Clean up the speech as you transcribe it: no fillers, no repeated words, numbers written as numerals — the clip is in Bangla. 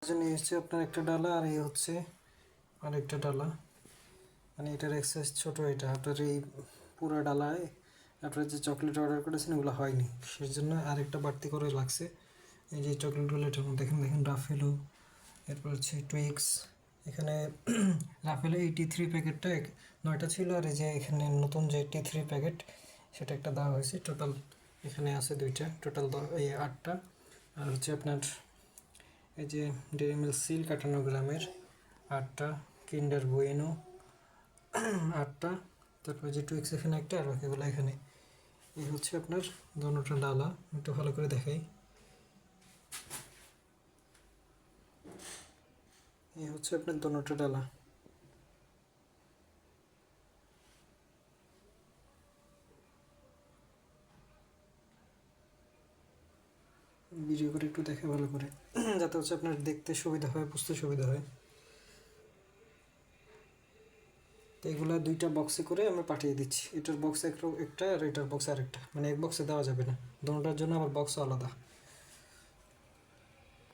জন্য এই হচ্ছে আপনার একটা ডালা, আর এই হচ্ছে আরেকটা ডালা। মানে এটার এক্সাইজ ছোট, এটা আপনার এই পুরো ডালায় আপনার যে চকলেট অর্ডার করেছেন ওগুলো হয়নি, সেই জন্য আরেকটা বাড়তি করে লাগছে। এই যে চকলেটগুলো এটার মধ্যে দেখেন দেখেন রাফেলো, এরপর হচ্ছে টুইক্স। এখানে রাফেলো 83 প্যাকেটটা 9টা ছিল, আর এই যে এখানে নতুন যে 83 প্যাকেট সেটা একটা দেওয়া হয়েছে। টোটাল এখানে আছে দুইটা, টোটাল এই 8টা। আর হচ্ছে আপনার এই যে ডেইরি মিল্ক সিল 58 গ্রামের 8টা, কিন্ডার বুয়েনো 8টা, তারপর যে টুইক্স এখানে একটা, আর বাকিগুলো এখানে। এই হচ্ছে আপনার দোনোটা ডালা, একটু ভালো করে দেখাই। এই হচ্ছে আপনার দোনোটা ডালা। ভিডিও করে একটু দেখে ভালো করে, যাতে হচ্ছে আপনার দেখতে সুবিধা হয়, বুঝতে সুবিধা হয়। তো এগুলো দুইটা বক্সে করে আমি পাঠিয়ে দিচ্ছি। এটার বক্স একটা, আর এটার বক্স আরেকটা, মানে এক বক্সে দেওয়া যাবে না, দোনোটার জন্য আবার বক্স আলাদা।